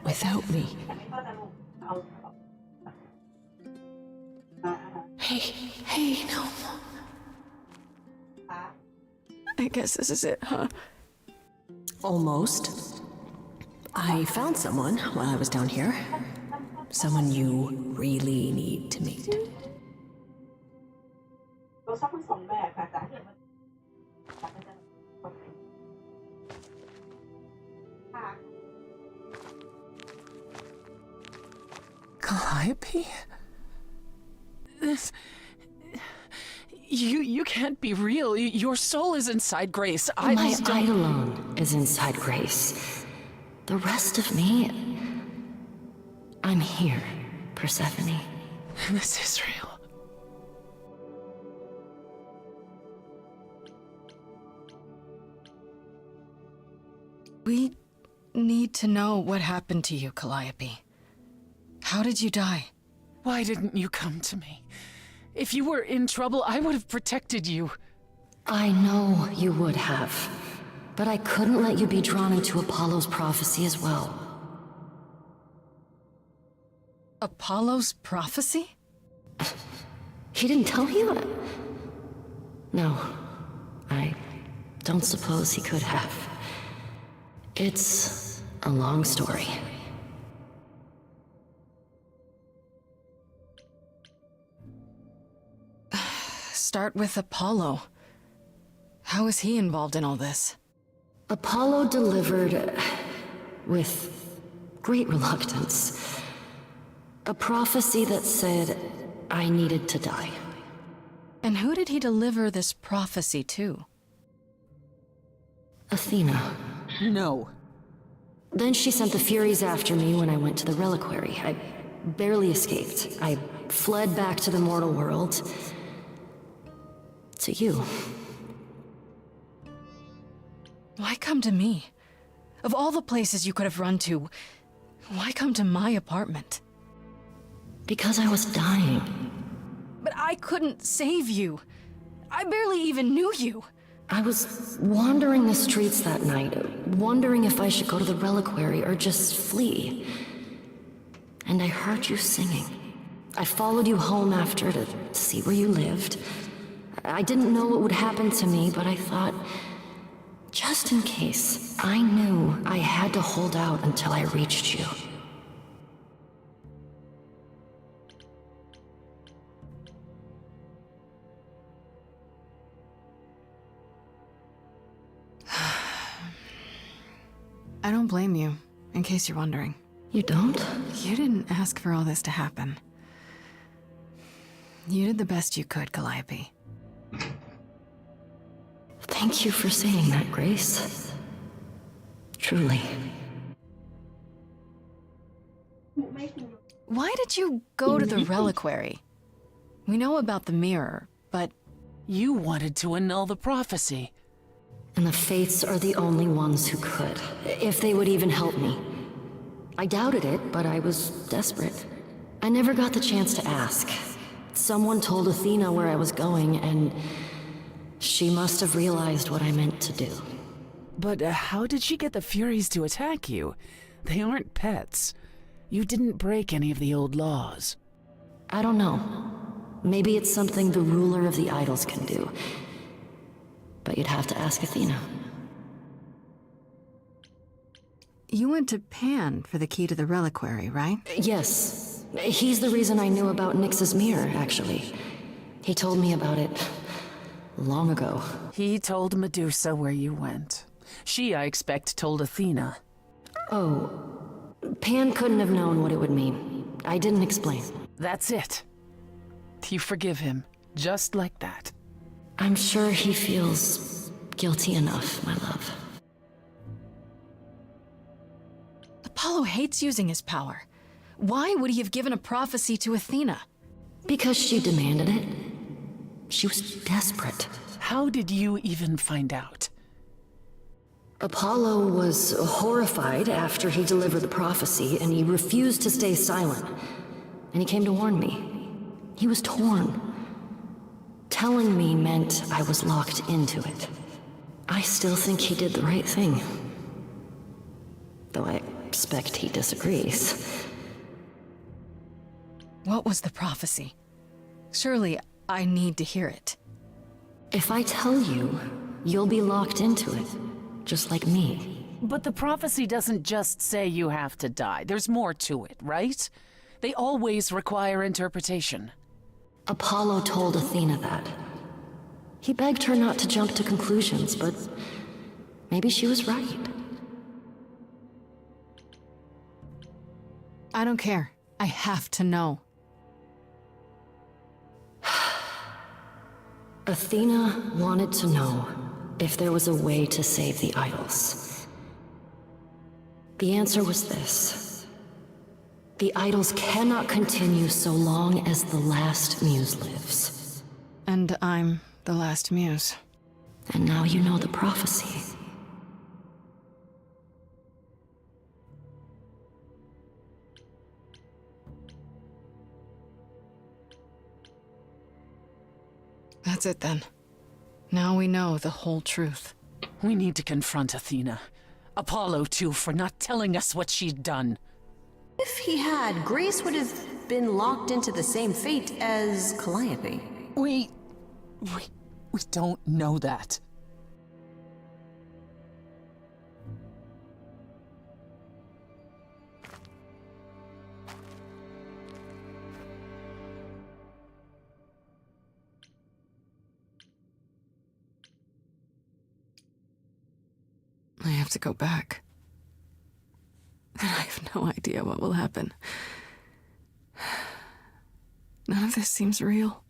Without me. Hey, no. I guess this is it, huh? Almost. I found someone while I was down here. Someone you really need to meet. เราชอบทั้งสองแบบค่ะจ๊ะ Calliope? This... You can't be real. Your soul is inside Grace. My Eidolon is inside Grace. The rest of me... I'm here, Persephone. This is real. We need to know what happened to you, Calliope. How did you die? Why didn't you come to me? If you were in trouble, I would have protected you. I know you would have. But I couldn't let you be drawn into Apollo's prophecy as well. Apollo's prophecy? He didn't tell you? No. I don't suppose he could have. It's a long story. Start with Apollo. How is he involved in all this? Apollo delivered, with great reluctance, a prophecy that said I needed to die. And who did he deliver this prophecy to? Athena. No. Then she sent the Furies after me when I went to the reliquary. I barely escaped. I fled back to the mortal world. To you. Why come to me? Of all the places you could have run to, why come to my apartment? Because I was dying. But I couldn't save you. I barely even knew you. I was wandering the streets that night, wondering if I should go to the reliquary or just flee. And I heard you singing. I followed you home after to see where you lived. I didn't know what would happen to me, but I thought, just in case, I knew I had to hold out until I reached you. I don't blame you, in case you're wondering. You don't? You didn't ask for all this to happen. You did the best you could, Calliope. Thank you for saying that, Grace. Truly. Why did you go to the reliquary? We know about the mirror, but... You wanted to annul the prophecy. And the Fates are the only ones who could, if they would even help me. I doubted it, but I was desperate. I never got the chance to ask. Someone told Athena where I was going, and she must have realized what I meant to do. But how did she get the Furies to attack you? They aren't pets. You didn't break any of the old laws. I don't know. Maybe it's something the ruler of the idols can do. But you'd have to ask Athena. You went to Pan for the key to the reliquary, right? Yes. He's the reason I knew about Nyx's mirror, actually. He told me about it long ago. He told Medusa where you went. She, I expect, told Athena. Oh, Pan couldn't have known what it would mean. I didn't explain. That's it. You forgive him, just like that. I'm sure he feels guilty enough, my love. Apollo hates using his power. Why would he have given a prophecy to Athena? Because she demanded it. She was desperate. How did you even find out? Apollo was horrified after he delivered the prophecy, and he refused to stay silent. And he came to warn me. He was torn. Telling me meant I was locked into it. I still think he did the right thing. Though I expect he disagrees. What was the prophecy? Surely I need to hear it. If I tell you, you'll be locked into it, just like me. But the prophecy doesn't just say you have to die. There's more to it, right? They always require interpretation. Apollo told Athena that. He begged her not to jump to conclusions, but maybe she was right. I don't care. I have to know. Athena wanted to know if there was a way to save the idols. The answer was this. The idols cannot continue so long as the last muse lives. And I'm the last muse. And now you know the prophecy. That's it then. Now we know the whole truth. We need to confront Athena. Apollo, too, for not telling us what she'd done. If he had, Grace would have been locked into the same fate as Calliope. We don't know that. I have to go back. And I have no idea what will happen. None of this seems real.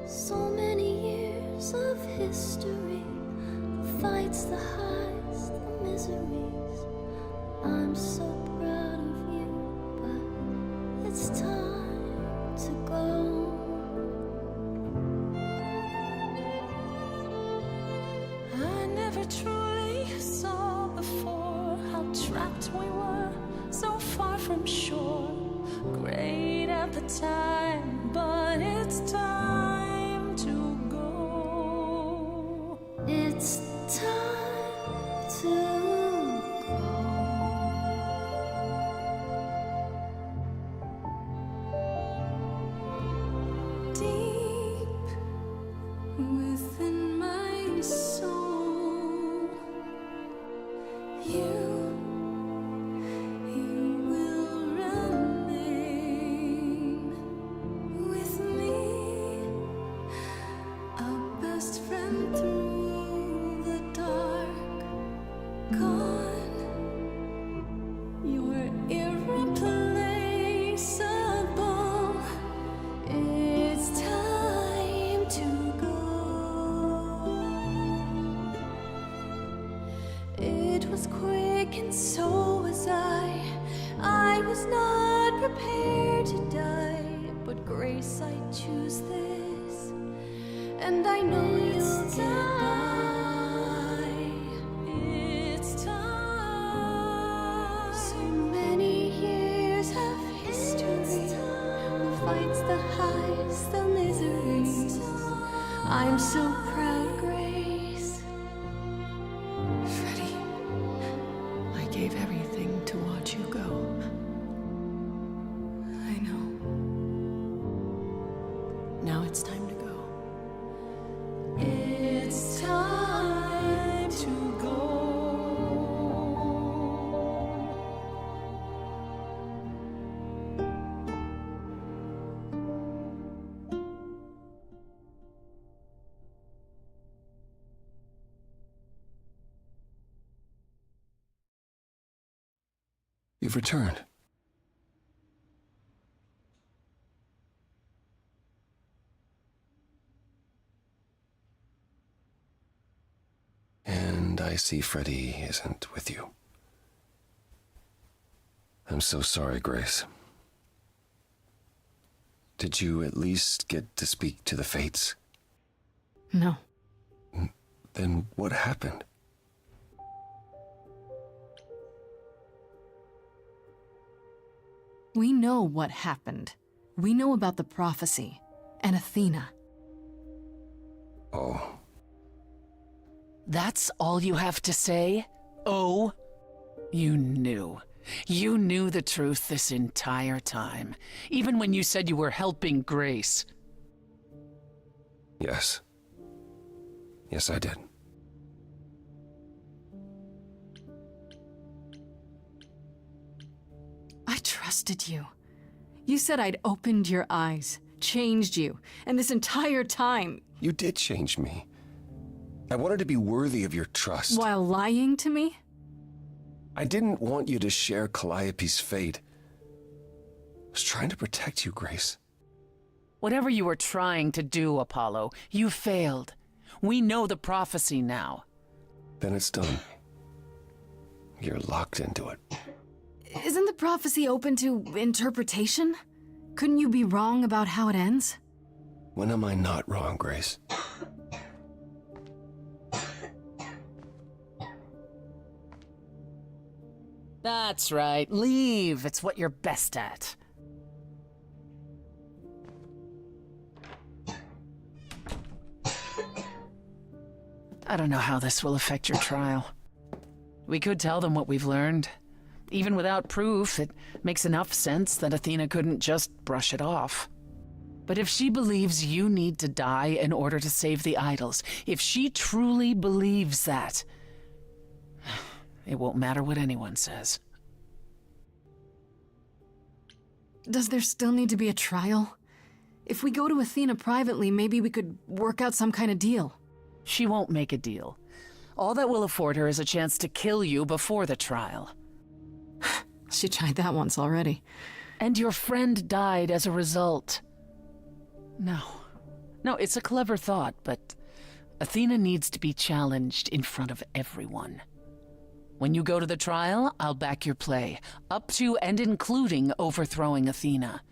So many years of history, the fights, the highs, the miseries. I'm so proud of you, but it's time to go. I never truly saw before how trapped we were, so far from shore. Great at the time, but it's time to go. It's time to go. Deep within my soul, you will remain with me. was quick and so was I. I was not prepared to die, but Grace, I choose this, and I know you'll get by. It's time. So many years of history, who fights the highs, the miseries. I'm so proud, Grace. Freddie, I gave everything to watch you go. I know. Now it's time to go. It's time to go. You've returned. And I see Freddie isn't with you. I'm so sorry, Grace. Did you at least get to speak to the Fates? No. Then what happened? We know what happened. We know about the prophecy and Athena. Oh. That's all you have to say? Oh? You knew. You knew the truth this entire time, even when you said you were helping Grace. Yes. Yes, I did. I trusted you. You said I'd opened your eyes, changed you, and this entire time... You did change me. I wanted to be worthy of your trust. While lying to me? I didn't want you to share Calliope's fate. I was trying to protect you, Grace. Whatever you were trying to do, Apollo, you failed. We know the prophecy now. Then it's done. You're locked into it. Isn't the prophecy open to interpretation? Couldn't you be wrong about how it ends? When am I not wrong, Grace? That's right. Leave. It's what you're best at. I don't know how this will affect your trial. We could tell them what we've learned. Even without proof, it makes enough sense that Athena couldn't just brush it off. But if she believes you need to die in order to save the idols, if she truly believes that, it won't matter what anyone says. Does there still need to be a trial? If we go to Athena privately, maybe we could work out some kind of deal. She won't make a deal. All that will afford her is a chance to kill you before the trial. She tried that once already. And your friend died as a result. No, it's a clever thought, but Athena needs to be challenged in front of everyone. When you go to the trial, I'll back your play, up to and including overthrowing Athena.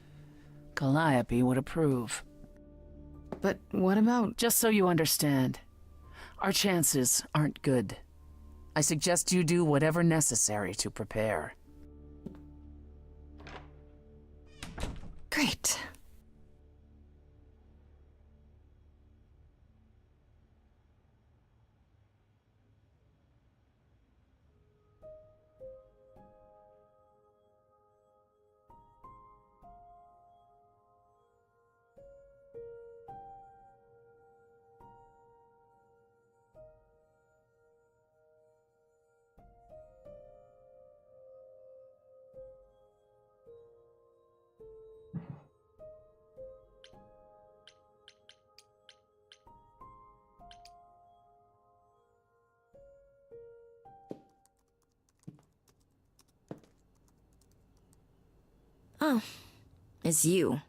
Calliope would approve. But what about... Just so you understand, our chances aren't good. I suggest you do whatever necessary to prepare. Great. Oh, it's you.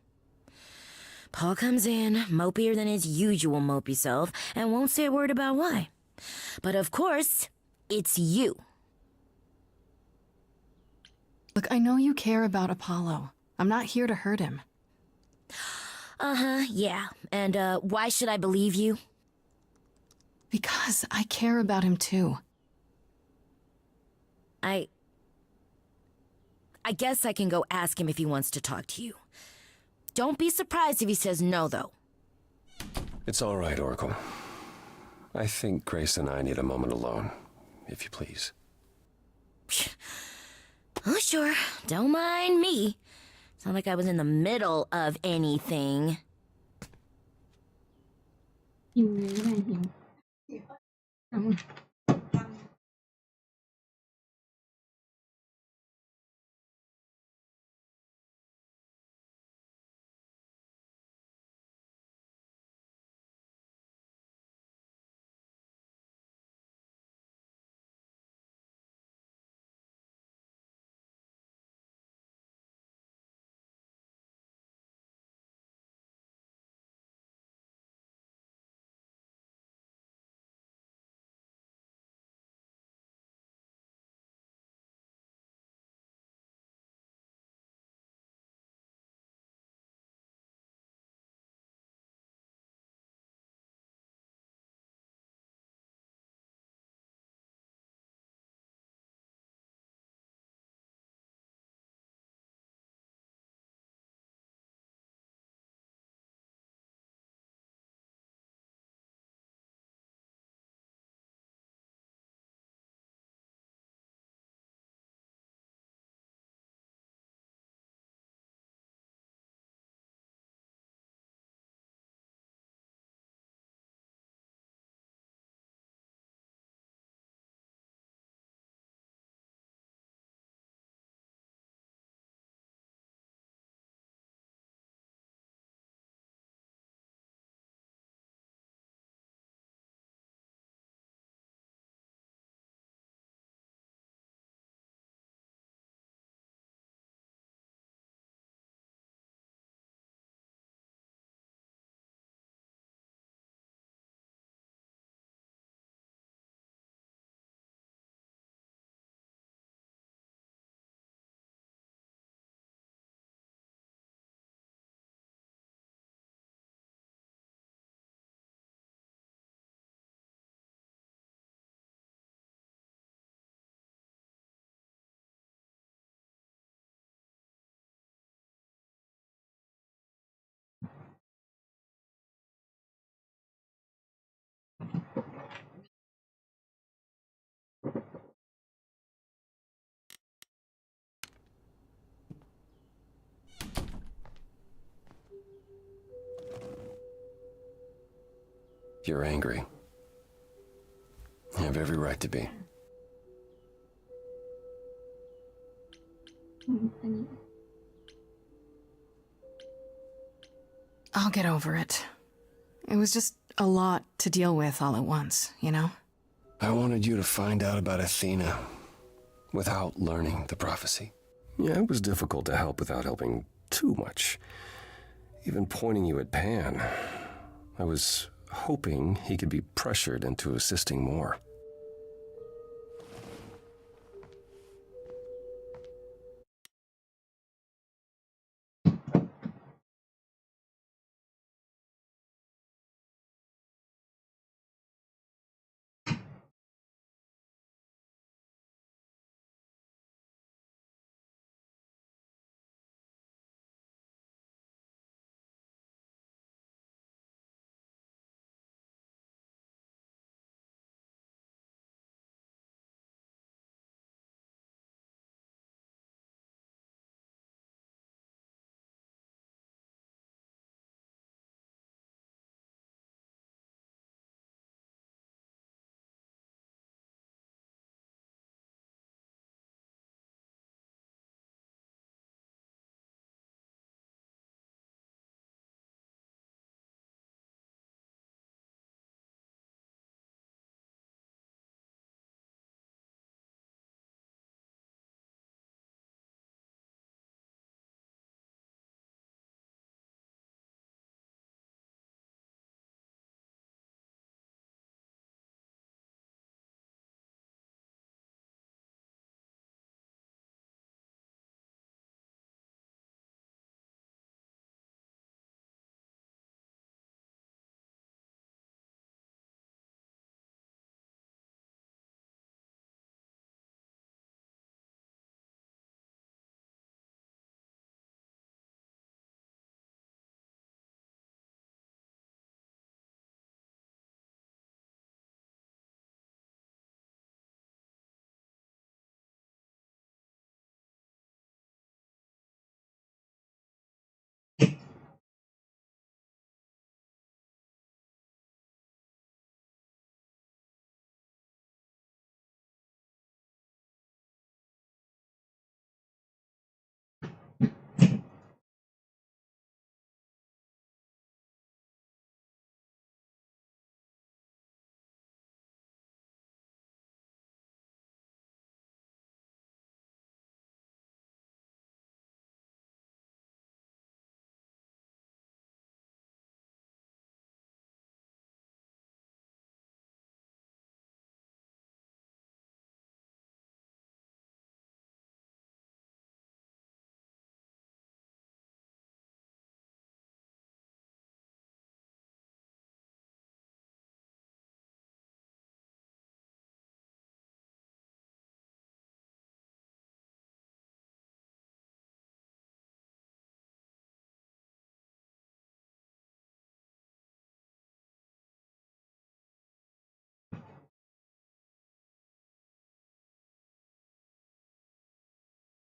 Paul comes in, mopier than his usual mopey self, and won't say a word about why. But of course, it's you. Look, I know you care about Apollo. I'm not here to hurt him. Uh-huh, yeah. And, why should I believe you? Because I care about him too. I guess I can go ask him if he wants to talk to you. Don't be surprised if he says no, though. It's all right, Oracle. I think Grace and I need a moment alone, if you please. Oh, sure. Don't mind me. It's not like I was in the middle of anything. หิวเลยไงหิวอืม You're angry. You have every right to be. อันนี้ I'll get over it. It was just a lot to deal with all at once, you know? I wanted you to find out about Athena without learning the prophecy. Yeah, it was difficult to help without helping too much. Even pointing you at Pan. I was hoping he could be pressured into assisting more.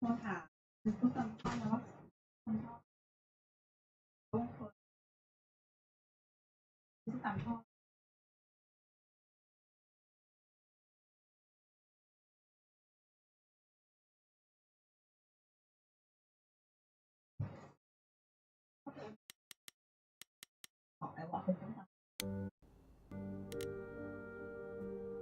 โทรถามทุกคนชอบนะว่าคนชอบทุกคนทุกคนชอบ